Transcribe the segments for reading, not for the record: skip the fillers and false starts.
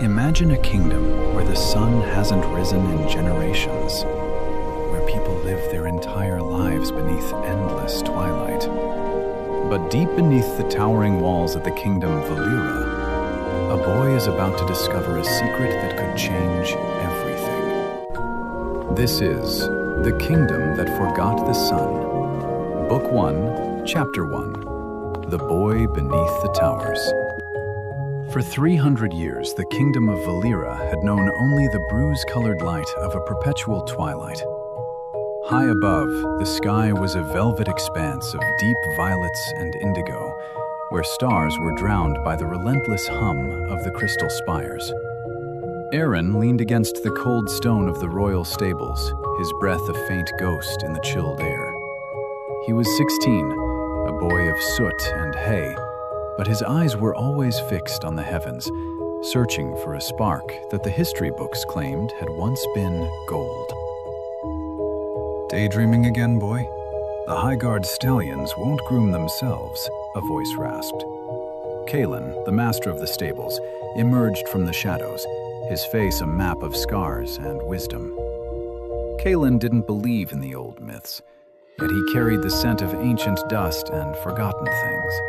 Imagine a kingdom where the sun hasn't risen in generations, where people live their entire lives beneath endless twilight. But deep beneath the towering walls of the kingdom Valyra, a boy is about to discover a secret that could change everything. This is The Kingdom That Forgot the Sun, Book 1, Chapter 1, The Boy Beneath the Towers. For 300 years, the kingdom of Valyra had known only the bruise-colored light of a perpetual twilight. High above, the sky was a velvet expanse of deep violets and indigo, where stars were drowned by the relentless hum of the crystal spires. Aren leaned against the cold stone of the royal stables, his breath a faint ghost in the chilled air. He was 16, a boy of soot and hay, but his eyes were always fixed on the heavens, searching for a spark that the history books claimed had once been gold. "Daydreaming again, boy? The Highguard stallions won't groom themselves," a voice rasped. Kalen, the master of the stables, emerged from the shadows, his face a map of scars and wisdom. Kalen didn't believe in the old myths, yet he carried the scent of ancient dust and forgotten things.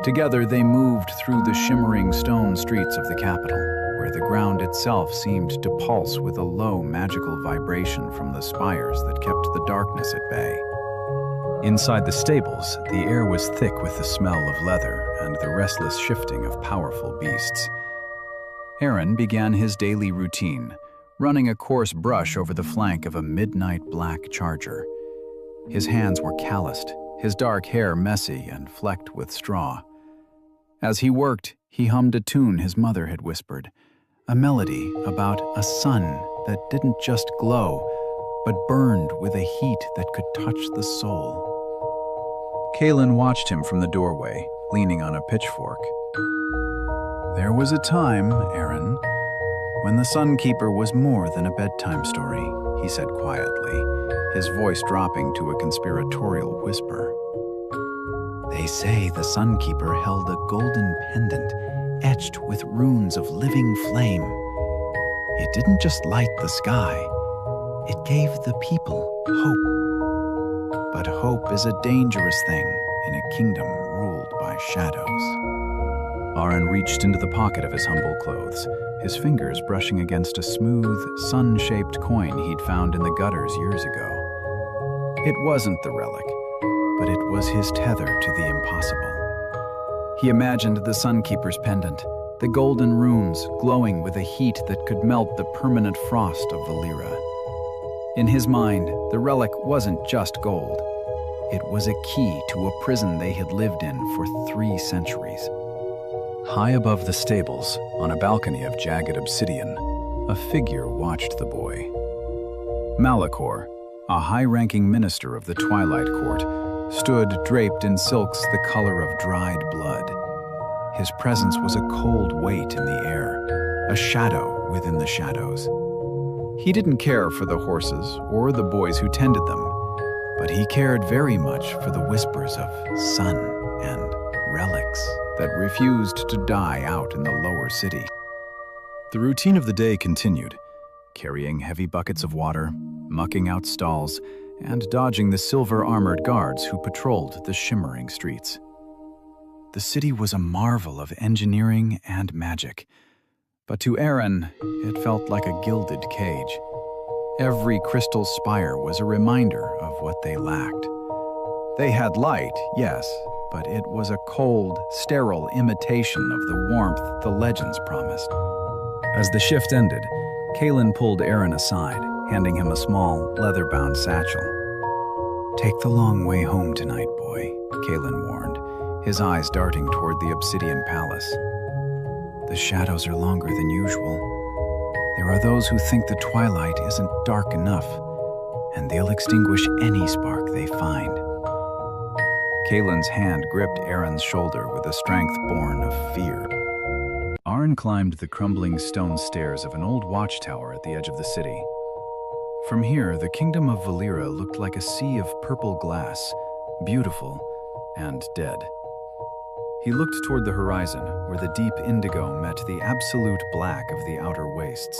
Together they moved through the shimmering stone streets of the capital, where the ground itself seemed to pulse with a low magical vibration from the spires that kept the darkness at bay. Inside the stables, the air was thick with the smell of leather and the restless shifting of powerful beasts. Aren began his daily routine, running a coarse brush over the flank of a midnight black charger. His hands were calloused, his dark hair messy and flecked with straw. As he worked, he hummed a tune his mother had whispered, a melody about a sun that didn't just glow, but burned with a heat that could touch the soul. Kalen watched him from the doorway, leaning on a pitchfork. "There was a time, Aren, when the Sunkeeper was more than a bedtime story," he said quietly, his voice dropping to a conspiratorial whisper. "They say the Sunkeeper held a golden pendant etched with runes of living flame. It didn't just light the sky, it gave the people hope. But hope is a dangerous thing in a kingdom ruled by shadows." Aren reached into the pocket of his humble clothes, his fingers brushing against a smooth, sun-shaped coin he'd found in the gutters years ago. It wasn't the relic, but it was his tether to the impossible. He imagined the Sunkeeper's pendant, the golden runes glowing with a heat that could melt the permanent frost of Valyra. In his mind, the relic wasn't just gold. It was a key to a prison they had lived in for 3 centuries. High above the stables, on a balcony of jagged obsidian, a figure watched the boy. Malachor, a high-ranking minister of the Twilight Court, stood draped in silks the color of dried blood. His presence was a cold weight in the air, a shadow within the shadows. He didn't care for the horses or the boys who tended them, but he cared very much for the whispers of sun and relics that refused to die out in the lower city. The routine of the day continued, carrying heavy buckets of water, mucking out stalls, and dodging the silver-armored guards who patrolled the shimmering streets. The city was a marvel of engineering and magic, but to Aren, it felt like a gilded cage. Every crystal spire was a reminder of what they lacked. They had light, yes, but it was a cold, sterile imitation of the warmth the legends promised. As the shift ended, Kalen pulled Aren aside, handing him a small, leather-bound satchel. "Take the long way home tonight, boy," Kalen warned, his eyes darting toward the obsidian palace. "The shadows are longer than usual. There are those who think the twilight isn't dark enough, and they'll extinguish any spark they find." Kalen's hand gripped Aren's shoulder with a strength born of fear. Aren climbed the crumbling stone stairs of an old watchtower at the edge of the city. From here, the kingdom of Valyra looked like a sea of purple glass, beautiful and dead. He looked toward the horizon, where the deep indigo met the absolute black of the outer wastes.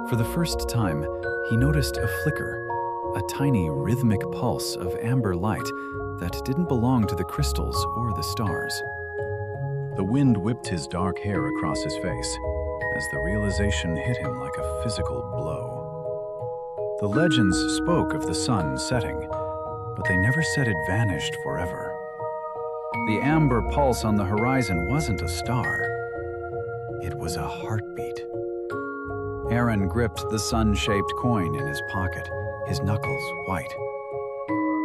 For the first time, he noticed a flicker, a tiny rhythmic pulse of amber light that didn't belong to the crystals or the stars. The wind whipped his dark hair across his face as the realization hit him like a physical blow. The legends spoke of the sun setting, but they never said it vanished forever. The amber pulse on the horizon wasn't a star. It was a heartbeat. Aren gripped the sun-shaped coin in his pocket, his knuckles white.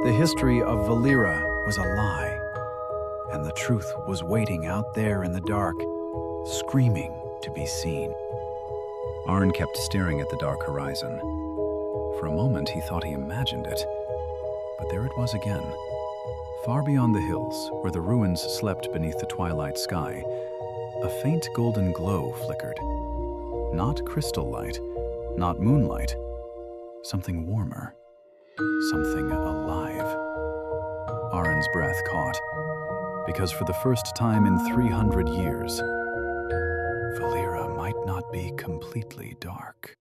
The history of Valyra was a lie, and the truth was waiting out there in the dark, screaming to be seen. Aren kept staring at the dark horizon. For a moment, he thought he imagined it, but there it was again. Far beyond the hills, where the ruins slept beneath the twilight sky, a faint golden glow flickered. Not crystal light, not moonlight. Something warmer. Something alive. Aren's breath caught, because for the first time in 300 years, Valyra might not be completely dark.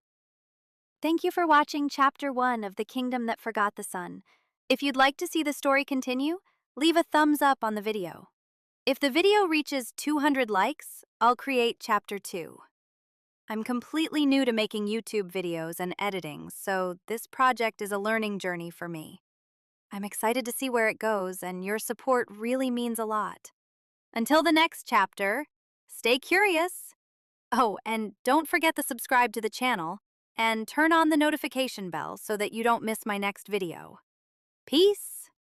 Thank you for watching Chapter 1 of The Kingdom That Forgot the Sun. If you'd like to see the story continue, leave a thumbs up on the video. If the video reaches 200 likes, I'll create Chapter 2. I'm completely new to making YouTube videos and editing, so this project is a learning journey for me. I'm excited to see where it goes, and your support really means a lot. Until the next chapter, stay curious. Oh, and don't forget to subscribe to the channel and turn on the notification bell so that you don't miss my next video. Peace!